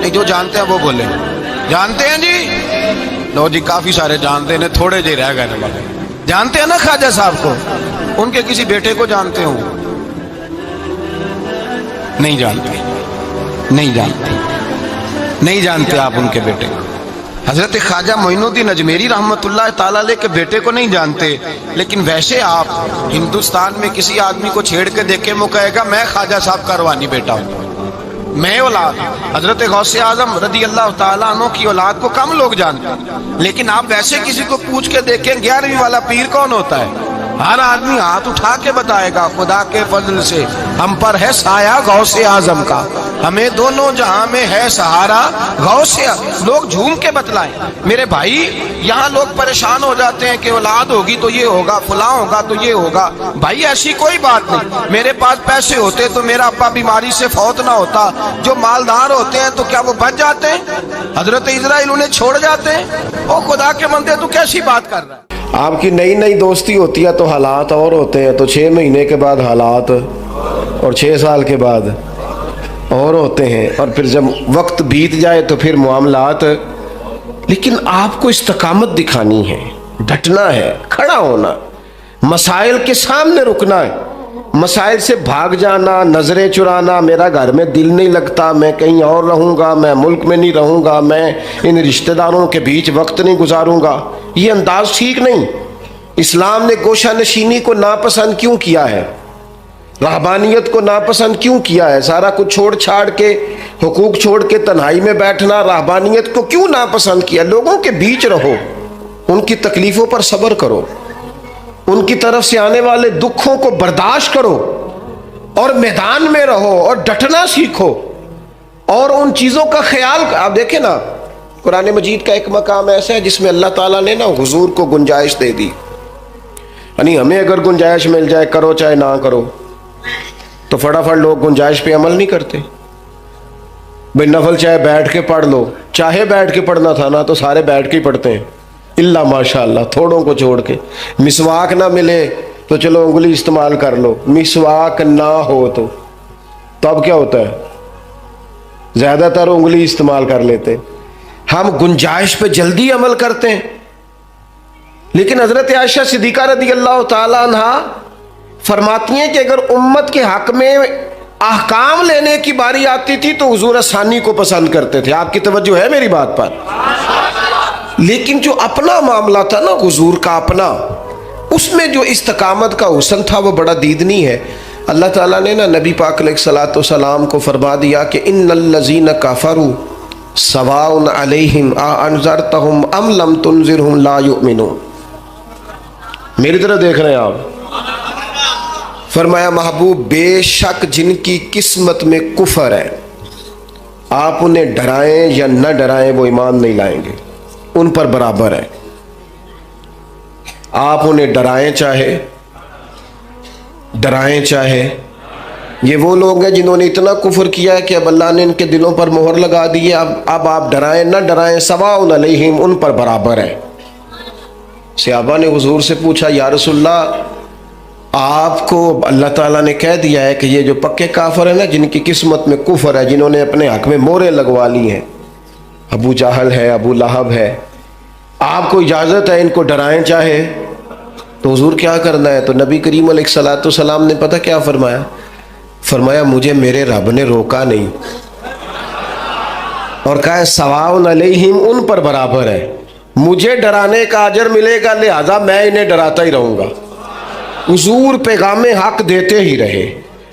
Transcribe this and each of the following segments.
نہیں جو جانتے ہیں وہ بولیں. جانتے ہیں جی؟ لو جی کافی سارے جانتے ہیں, تھوڑے جی رہ گئے. جانتے ہیں نا خواجہ صاحب کو؟ ان کے کسی بیٹے کو جانتے ہوں؟ نہیں جانتے, نہیں جانتے, نہیں جانتے آپ ان کے بیٹے کو. حضرت خواجہ معین الدین اجمیری رحمۃ اللہ تعالیٰ علیہ کے بیٹے کو نہیں جانتے, لیکن ویسے آپ ہندوستان میں کسی آدمی کو چھیڑ کے دیکھیں, وہ کہے گا میں خواجہ صاحب کا روحانی بیٹا ہوں, میں اولاد. حضرت غوث اعظم رضی اللہ تعالیٰ عنہ کی اولاد کو کم لوگ جانتے ہیں, لیکن آپ ویسے کسی کو پوچھ کے دیکھیں 11ویں والا پیر کون ہوتا ہے, ہر آدمی ہاتھ اٹھا کے بتائے گا خدا کے فضل سے ہم پر ہے سایہ غوث اعظم کا, ہمیں دونوں جہاں میں ہے سہارا غوث. لوگ جھوم کے بتلائیں. میرے بھائی یہاں لوگ پریشان ہو جاتے ہیں کہ اولاد ہوگی تو یہ ہوگا, فلاں ہوگا تو یہ ہوگا. بھائی ایسی کوئی بات نہیں. میرے پاس پیسے ہوتے تو میرا ابا بیماری سے فوت نہ ہوتا. جو مالدار ہوتے ہیں تو کیا وہ بچ جاتے ہیں؟ حضرت اسرائیل انہیں چھوڑ جاتے ہیں؟ او خدا کے بندے تو کیسی بات کر رہا ہے؟ آپ کی نئی نئی دوستی ہوتی ہے تو حالات اور ہوتے ہیں, تو 6 مہینے کے بعد حالات اور 6 سال کے بعد اور ہوتے ہیں, اور پھر جب وقت بیت جائے تو پھر معاملات. لیکن آپ کو استقامت دکھانی ہے, ڈٹنا ہے, کھڑا ہونا, مسائل کے سامنے رکنا ہے. مسائل سے بھاگ جانا, نظریں چرانا, میرا گھر میں دل نہیں لگتا, میں کہیں اور رہوں گا, میں ملک میں نہیں رہوں گا, میں ان رشتہ داروں کے بیچ وقت نہیں گزاروں گا, یہ انداز ٹھیک نہیں. اسلام نے گوشہ نشینی کو ناپسند کیوں کیا ہے؟ رہبانیت کو ناپسند کیوں کیا ہے؟ سارا کچھ چھوڑ چھاڑ کے, حقوق چھوڑ کے تنہائی میں بیٹھنا, رہبانیت کو کیوں ناپسند کیا؟ لوگوں کے بیچ رہو, ان کی تکلیفوں پر صبر کرو, ان کی طرف سے آنے والے دکھوں کو برداشت کرو, اور میدان میں رہو اور ڈٹنا سیکھو, اور ان چیزوں کا خیال. آپ دیکھیں نا, قرآن مجید کا ایک مقام ایسا ہے جس میں اللہ تعالیٰ نے نا حضور کو گنجائش دے دی. یعنی ہمیں اگر گنجائش مل جائے, کرو چاہے نہ کرو, تو فٹافٹ لوگ گنجائش پہ عمل نہیں کرتے. بھائی نفل چاہے بیٹھ کے پڑھ لو, چاہے بیٹھ کے پڑھنا تھا نا تو سارے بیٹھ کے ہی پڑھتے ہیں, اللہ ماشاء اللہ تھوڑوں کو چھوڑ کے. مسواک نہ ملے تو چلو انگلی استعمال کر لو, مسواک نہ ہو تو اب کیا ہوتا ہے؟ زیادہ تر انگلی استعمال کر لیتے. ہم گنجائش پہ جلدی عمل کرتے ہیں. لیکن حضرت عائشہ صدیقہ رضی اللہ تعالی عنہ فرماتی ہیں کہ اگر امت کے حق میں احکام لینے کی باری آتی تھی تو حضور آسانی کو پسند کرتے تھے. آپ کی توجہ ہے میری بات پر؟ لیکن جو اپنا معاملہ تھا نا حضور کا اپنا, اس میں جو استقامت کا حسن تھا وہ بڑا دیدنی ہے. اللہ تعالیٰ نے نا نبی پاک علیہ الصلوۃ والسلام کو فرما دیا کہ ان الذین کفروا سواء علیہم اانذرتہم ام لم تنذرہم لا یؤمنون. میری طرف دیکھ رہے ہیں آپ؟ فرمایا محبوب بے شک جن کی قسمت میں کفر ہے, آپ انہیں ڈرائیں یا نہ ڈرائیں وہ ایمان نہیں لائیں گے, ان پر برابر ہے. آپ انہیں ڈرائیں چاہے. یہ وہ لوگ ہیں جنہوں نے اتنا کفر کیا ہے کہ اب اللہ نے ان کے دلوں پر مہر لگا دی ہے. اب آپ ڈرائیں نہ ڈرائیں سواء علیہم, ان پر برابر ہے. صحابہ نے حضور سے پوچھا یا رسول اللہ, آپ کو اللہ تعالیٰ نے کہہ دیا ہے کہ یہ جو پکے کافر ہیں نا, جن کی قسمت میں کفر ہے, جنہوں نے اپنے حق میں مہریں لگوا لی ہیں, ابو جہل ہے, ابو لہب ہے, آپ کو اجازت ہے ان کو ڈرائیں چاہے. تو حضور کیا کرنا ہے؟ تو نبی کریم علیہ الصلوۃ والسلام نے پتہ کیا فرمایا؟ فرمایا مجھے میرے رب نے روکا نہیں, اور کہا ہے سواء علیہم, ان پر برابر ہے. مجھے ڈرانے کا اجر ملے گا, لہذا میں انہیں ڈراتا ہی رہوں گا. حضور پیغام حق دیتے ہی رہے,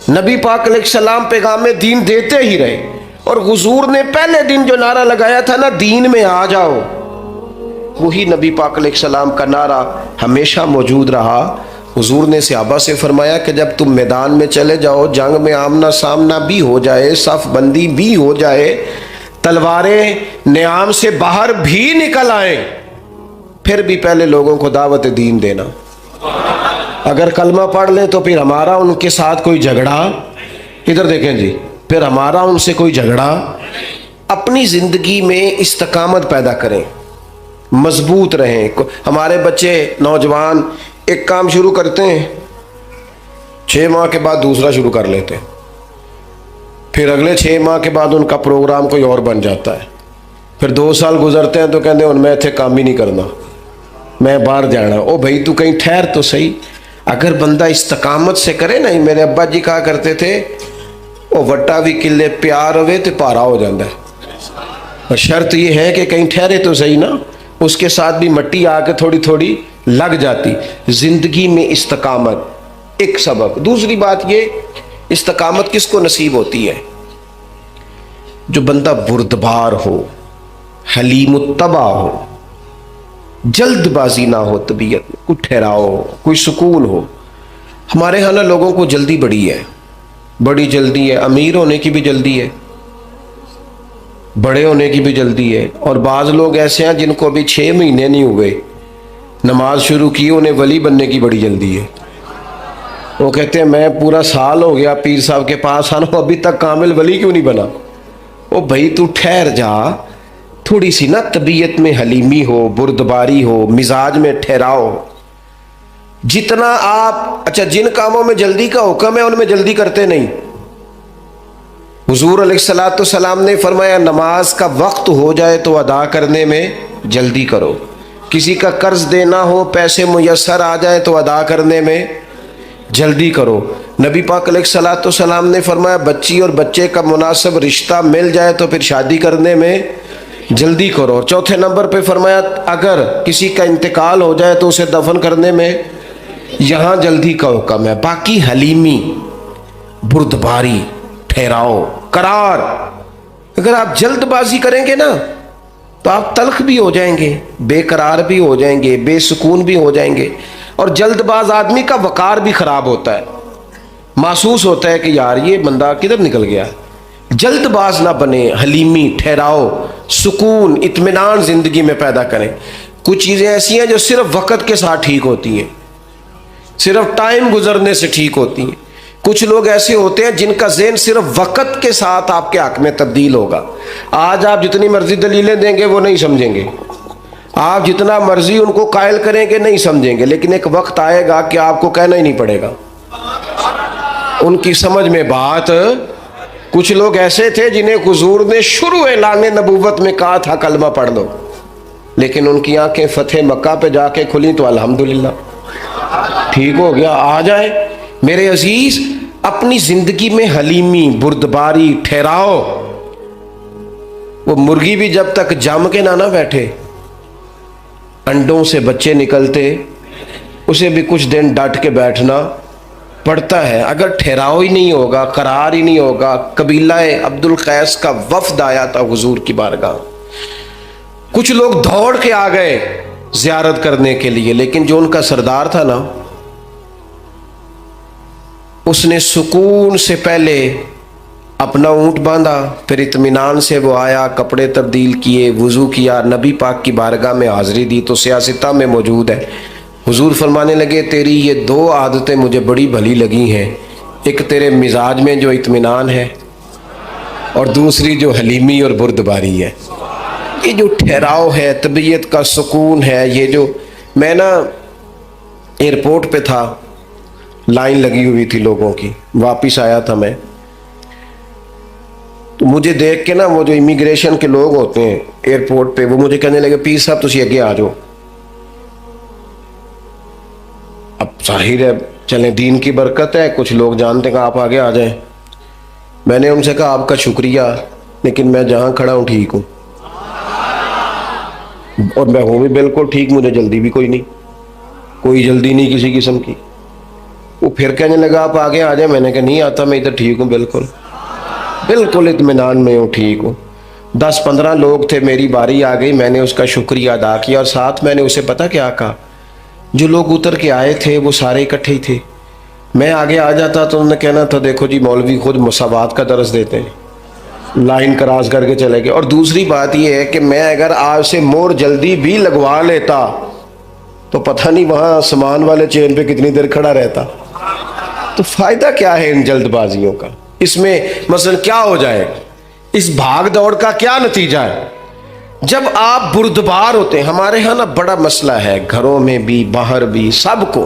نبی پاک علیہ السلام پیغام دین دیتے ہی رہے, اور حضور نے پہلے دن جو نعرہ لگایا تھا نا, دین میں آ جاؤ, وہی نبی پاک علیہ السلام کا نعرہ ہمیشہ موجود رہا. حضور نے صحابہ سے فرمایا کہ جب تم میدان میں چلے جاؤ, جنگ میں آمنا سامنا بھی ہو جائے, صف بندی بھی ہو جائے, تلواریں نیام سے باہر بھی نکل آئیں, پھر بھی پہلے لوگوں کو دعوت دین دینا. اگر کلمہ پڑھ لیں تو پھر ہمارا ان کے ساتھ کوئی جھگڑا, ادھر دیکھیں جی, پھر ہمارا ان سے کوئی جھگڑا. اپنی زندگی میں استقامت پیدا کریں, مضبوط رہیں. ہمارے بچے نوجوان ایک کام شروع کرتے ہیں, 6 ماہ کے بعد دوسرا شروع کر لیتے ہیں, پھر اگلے 6 ماہ کے بعد ان کا پروگرام کوئی اور بن جاتا ہے. پھر 2 سال گزرتے ہیں تو کہتے ہیں میں اتنے کام ہی نہیں کرنا, میں باہر جانا. او بھائی تو کہیں ٹھہر تو صحیح. اگر بندہ استقامت سے کرے نا, میرے ابا جی کہا کرتے تھے وہ وٹا بھی کلے پیار ہوئے تو پارا ہو جاتا ہے. اور شرط یہ ہے کہ کہیں ٹھہرے تو صحیح نا, اس کے ساتھ بھی مٹی آ کے تھوڑی تھوڑی لگ جاتی. زندگی میں استقامت ایک سبب. دوسری بات یہ, استقامت کس کو نصیب ہوتی ہے؟ جو بندہ بردبار ہو, حلیم الطبع ہو, جلد بازی نہ ہو طبیعت میں, کوئی ٹھہراؤ ہو, کوئی سکون ہو. ہمارے ہاں نا لوگوں کو جلدی بڑی ہے, بڑی جلدی ہے. امیر ہونے کی بھی جلدی ہے, بڑے ہونے کی بھی جلدی ہے. اور بعض لوگ ایسے ہیں جن کو ابھی 6 مہینے نہیں ہوئے نماز شروع کی, انہیں ولی بننے کی بڑی جلدی ہے. وہ کہتے ہیں میں پورا سال ہو گیا پیر صاحب کے پاس آنا, ابھی تک کامل ولی کیوں نہیں بنا؟ او بھائی تو ٹھہر جا, تھوڑی سی نا طبیعت میں حلیمی ہو, بردباری ہو, مزاج میں ٹھہراؤ. جتنا آپ جن کاموں میں جلدی کا حکم ہے ان میں جلدی کرتے نہیں. حضور علیہ الصلوۃ والسلام نے فرمایا نماز کا وقت ہو جائے تو ادا کرنے میں جلدی کرو. کسی کا قرض دینا ہو, پیسے میسر آ جائیں تو ادا کرنے میں جلدی کرو. نبی پاک علیہ الصلوۃ والسلام نے فرمایا بچی اور بچے کا مناسب رشتہ مل جائے تو پھر شادی کرنے میں جلدی کرو. اور چوتھے نمبر پہ فرمایا اگر کسی کا انتقال ہو جائے تو اسے دفن کرنے میں یہاں جلدی کا حکم ہے. باقی حلیمی, بردباری, ٹھہراؤ, قرار. اگر آپ جلد بازی کریں گے نا تو آپ تلخ بھی ہو جائیں گے, بے قرار بھی ہو جائیں گے, بے سکون بھی ہو جائیں گے. اور جلد باز آدمی کا وقار بھی خراب ہوتا ہے, محسوس ہوتا ہے کہ یار یہ بندہ کدھر نکل گیا. جلد باز نہ بنے, حلیمی, ٹھہراؤ, سکون, اطمینان زندگی میں پیدا کریں. کچھ چیزیں ایسی ہیں جو صرف وقت کے ساتھ ٹھیک ہوتی ہیں, صرف ٹائم گزرنے سے ٹھیک ہوتی ہیں. کچھ لوگ ایسے ہوتے ہیں جن کا ذہن صرف وقت کے ساتھ آپ کے حق میں تبدیل ہوگا. آج آپ جتنی مرضی دلیلیں دیں گے وہ نہیں سمجھیں گے, آپ جتنا مرضی ان کو قائل کریں گے نہیں سمجھیں گے, لیکن ایک وقت آئے گا کہ آپ کو کہنا ہی نہیں پڑے گا, ان کی سمجھ میں بات. کچھ لوگ ایسے تھے جنہیں حضور نے شروع اعلان نبوت میں کہا تھا کلمہ پڑھ لو, لیکن ان کی آنکھیں فتح مکہ پہ جا کے کھلی تو الحمدللہ ٹھیک ہو گیا. آ جائے میرے عزیز, اپنی زندگی میں حلیمی, بردباری, ٹھہراؤ. وہ مرغی بھی جب تک جم کے نہ بیٹھے, انڈوں سے بچے نکلتے, اسے بھی کچھ دن ڈٹ کے بیٹھنا پڑتا ہے. اگر ٹھہراؤ ہی نہیں ہوگا, قرار ہی نہیں ہوگا. قبیلہ عبد القیس کا وفد آیا تھا حضور کی بارگاہ, کچھ لوگ دوڑ کے آ گئے زیارت کرنے کے لیے, لیکن جو ان کا سردار تھا نا, اس نے سکون سے پہلے اپنا اونٹ باندھا, پھر اطمینان سے وہ آیا, کپڑے تبدیل کیے, وضو کیا, نبی پاک کی بارگاہ میں حاضری دی. تو سیاستہ میں موجود ہے. حضور فرمانے لگے تیری یہ 2 عادتیں مجھے بڑی بھلی لگی ہیں, ایک تیرے مزاج میں جو اطمینان ہے, اور دوسری جو حلیمی اور بردباری ہے. یہ جو ٹھہراؤ ہے, طبیعت کا سکون ہے. یہ جو میں نا ایئرپورٹ پہ تھا, لائن لگی ہوئی تھی لوگوں کی, واپس آیا تھا میں, تو مجھے دیکھ کے نا وہ جو امیگریشن کے لوگ ہوتے ہیں ایئرپورٹ پہ, وہ مجھے کہنے لگے پیر صاحب تسی اگے آ جاؤ. اب ظاہر ہے چلیں دین کی برکت ہے, کچھ لوگ جانتے ہیں کہ آپ آگے آ جائیں. میں نے ان سے کہا آپ کا شکریہ, لیکن میں جہاں کھڑا ہوں ٹھیک ہوں, اور میں ہوں بھی بالکل ٹھیک, مجھے جلدی بھی کوئی نہیں, کوئی جلدی نہیں کسی قسم کی. وہ پھر کہنے لگا آپ آگے آ جائیں. میں نے کہا نہیں آتا, میں ادھر ٹھیک ہوں, بالکل بالکل اطمینان میں ہوں, ٹھیک ہوں. 10-15 لوگ تھے, میری باری آ گئی, میں نے اس کا شکریہ ادا کیا, اور ساتھ میں نے اسے پتہ کیا کہا, جو لوگ اتر کے آئے تھے وہ سارے اکٹھے ہی تھے. میں آگے آ جاتا تو انہوں نے کہنا تھا دیکھو جی مولوی خود مساوات کا درس دیتے ہیں, لائن کراس کر کے چلے گئے. اور دوسری بات یہ ہے کہ میں اگر آپ سے مور جلدی بھی لگوا لیتا تو پتہ نہیں وہاں سامان والے چین پہ کتنی دیر کھڑا رہتا. تو فائدہ کیا ہے ان جلد بازیوں کا؟ اس میں مثلا کیا ہو جائے, اس بھاگ دوڑ کا کیا نتیجہ ہے؟ جب آپ بردبار ہوتے ہیں, ہمارے ہاں نا بڑا مسئلہ ہے گھروں میں بھی باہر بھی سب کو,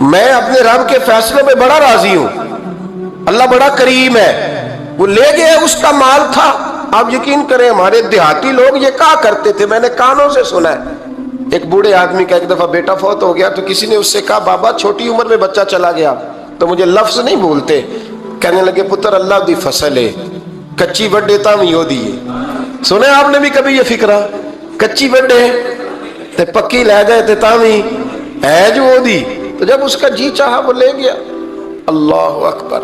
میں اپنے رب کے فیصلوں پہ بڑا راضی ہوں، اللہ بڑا کریم ہے، وہ لے گیا اس کا مال تھا۔ آپ یقین کریں ہمارے دیہاتی لوگ یہ کہا کرتے تھے، میں نے کانوں سے سنا ہے، ایک بوڑھے آدمی کا ایک دفعہ بیٹا فوت ہو گیا تو کسی نے اس سے کہا بابا چھوٹی عمر میں بچہ چلا گیا، تو مجھے لفظ نہیں بھولتے، کہنے لگے پتر اللہ دی فصل ہے، کچی وڈے تاویں ہو دی ہے۔ سنے آپ نے بھی کبھی یہ فکرہ، کچی وڈے تے پکی لے جائے تے تاویں ہے جو ہو دی، تو جب اس کا جی چاہا وہ لے گیا۔ اللہ اکبر۔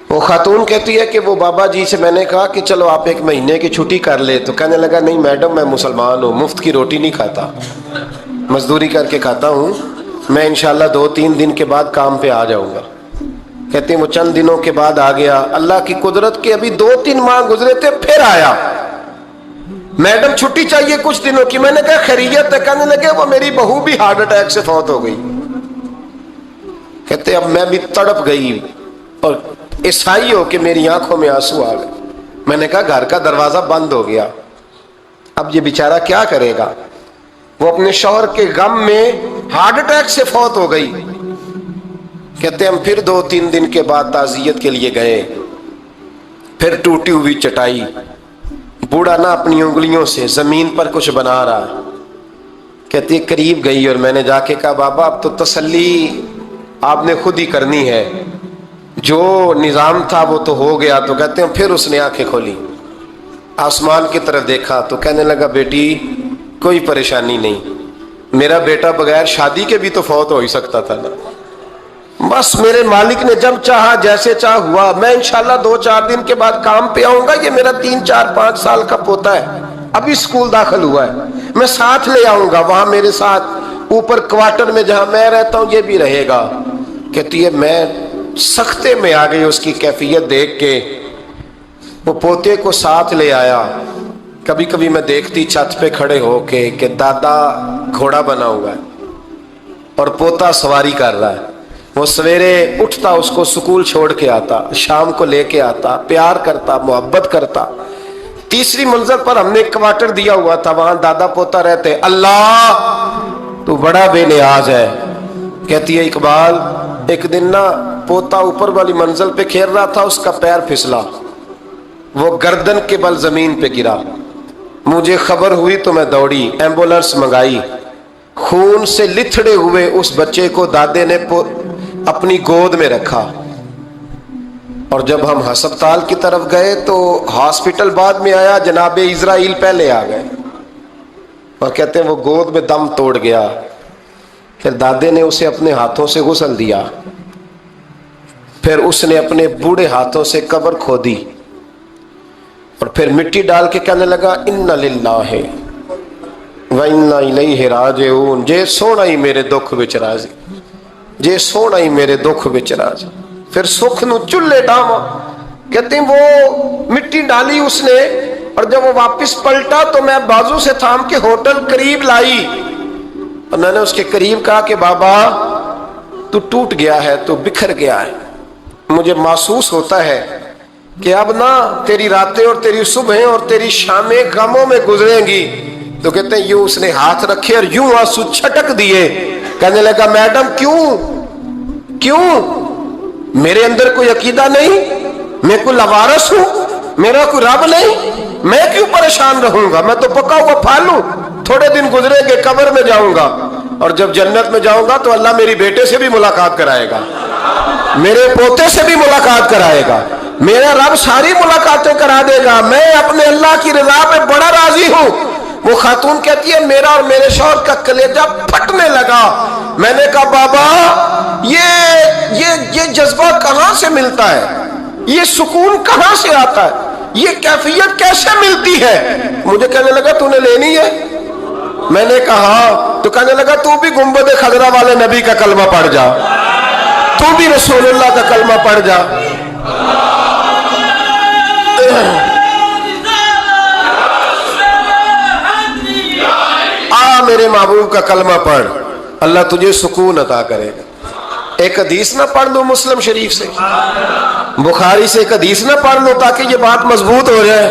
وہ خاتون کہتی ہے کہ وہ بابا جی سے میں نے کہا کہ چلو آپ ایک مہینے کی چھٹی کر لے، تو کہنے لگا نہیں میڈم میں مسلمان ہوں، مفت کی روٹی نہیں کھاتا، مزدوری کر کے کھاتا ہوں، میں انشاءاللہ 2-3 دن کے بعد کام پہ آ جاؤں گا۔ کہتے ہیں وہ چند دنوں کے بعد آ گیا، اللہ کی قدرت کے ابھی 2-3 ماہ گزرے تھے پھر آیا، میڈم چھٹی چاہیے کچھ دنوں کی، میں نے کہا خیریت ہے؟ کہنے لگے وہ میری بہو بھی ہارٹ اٹیک سے فوت ہو گئی۔ کہتے اب میں بھی تڑپ گئی اور عیسائی ہو کہ میری آنکھوں میں آنسو آ گئے۔ میں نے کہا گھر کا دروازہ بند ہو گیا، اب یہ بیچارہ کیا کرے گا؟ وہ اپنے شوہر کے غم میں ہارٹ اٹیک سے فوت ہو گئی۔ کہتے ہم پھر 2-3 دن کے بعد تعزیت کے لیے گئے، پھر ٹوٹی ہوئی چٹائی، بوڑھا نہ اپنی انگلیوں سے زمین پر کچھ بنا رہا ہے۔ کہتی ہے قریب گئی اور میں نے جا کے کہا بابا اب تو تسلی آپ نے خود ہی کرنی ہے، جو نظام تھا وہ تو ہو گیا۔ تو کہتے ہیں پھر اس نے آنکھیں کھولی، آسمان کی طرف دیکھا تو کہنے لگا بیٹی کوئی پریشانی نہیں، میرا بیٹا بغیر شادی کے بھی تو فوت ہو ہی سکتا تھا نا، بس میرے مالک نے جب چاہا جیسے چاہ ہوا، میں انشاءاللہ 2-4 دن کے بعد کام پہ آؤں گا، یہ میرا 3-4-5 سال کا پوتا ہے، ابھی اسکول داخل ہوا ہے، میں ساتھ لے آؤں گا، وہاں میرے ساتھ اوپر کوارٹر میں جہاں میں رہتا ہوں یہ بھی رہے گا۔ کہتی ہے میں سختے میں آ گئی اس کی کیفیت دیکھ کے، وہ پوتے کو ساتھ لے آیا۔ کبھی کبھی میں دیکھتی چھت پہ کھڑے ہو کے کہ دادا گھوڑا بنا ہوا ہے اور پوتا سواری کر رہا ہے، وہ سویرے اٹھتا اس کو سکول چھوڑ کے آتا، شام کو لے کے آتا، پیار کرتا، محبت کرتا۔ تیسری منزل پر ہم نے ایک کوارٹر دیا ہوا تھا، وہاں دادا پوتا رہتے۔ اللہ تو بڑا بے نیاز ہے۔ کہتی ہے اقبال ایک دن نا پوتا اوپر والی منزل پہ کھیل رہا تھا، اس کا پیر پھسلا، وہ گردن کے بل زمین پہ گرا، مجھے خبر ہوئی تو میں دوڑی، ایمبولینس منگائی، خون سے لتھڑے ہوئے اس بچے کو دادے نے اپنی گود میں رکھا، اور جب ہم ہسپتال کی طرف گئے تو ہاسپٹل بعد میں آیا، جناب اسرائیل پہلے آ گئے، اور کہتے ہیں وہ گود میں دم توڑ گیا۔ پھر دادے نے اسے اپنے ہاتھوں سے غسل دیا، پھر اس نے اپنے بوڑھے ہاتھوں سے قبر کھودی، اور پھر مٹی ڈال کے کہنے لگا اِنَّ لِلَّهِ وَإِنَّا إِلَيْهِ رَاجِعُونَ، جے سونا ہی میرے دکھ وچ راضی، جے سونا ہی میرے دکھ وچ راضی۔ پھر سکھ نو چلے ڈاما، کہتے ہیں وہ مٹی ڈالی اس نے، اور جب وہ واپس پلٹا تو میں بازو سے تھام کے ہوٹل قریب لائی، اور میں نے اس کے قریب کہا کہ بابا تو ٹوٹ گیا ہے، تو بکھر گیا ہے، مجھے محسوس ہوتا ہے کہ اب نہ تیری راتیں اور تیری صبحیں اور تیری شامیں غموں میں گزریں گی۔ تو کہتے ہیں یوں اس نے ہاتھ رکھے اور یوں آنسو چھٹک دیے، کہنے لگا میڈم کیوں میرے اندر کوئی عقیدہ نہیں، میں کوئی لوارث ہوں، میرا کوئی رب نہیں، میں کیوں پریشان رہوں گا، میں تو پکا ہوا پھل ہوں، تھوڑے دن گزرے گے قبر میں جاؤں گا، اور جب جنت میں جاؤں گا تو اللہ میری بیٹے سے بھی ملاقات کرائے گا، میرے پوتے سے بھی ملاقات کرائے گا، میرا رب ساری ملاقاتیں کرا دے گا، میں اپنے اللہ کی رضا پہ بڑا راضی ہوں۔ وہ خاتون کہتی ہے میرا اور میرے شوہر کا کلیجہ پھٹنے لگا، میں نے کہا بابا یہ جذبہ کہاں سے ملتا ہے، یہ سکون کہاں سے آتا ہے، یہ کیفیت کیسے ملتی ہے؟ مجھے کہنے لگا تو نے لینی ہے؟ میں نے کہا، تو کہنے لگا تو بھی گنبد خضرا والے نبی کا کلمہ پڑھ جا، تو بھی رسول اللہ کا کلمہ پڑھ جا۔ میرے محبوب کا کلمہ پڑھ، اللہ تجھے سکون عطا کرے گا۔ ایک حدیث نہ پڑھ لو مسلم شریف سے، بخاری سے ایک حدیث نہ پڑھ لو تاکہ یہ بات مضبوط ہو جائے۔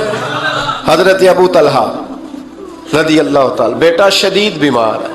حضرت ابو طلحہ رضی اللہ تعالی، بیٹا شدید بیمار ہے،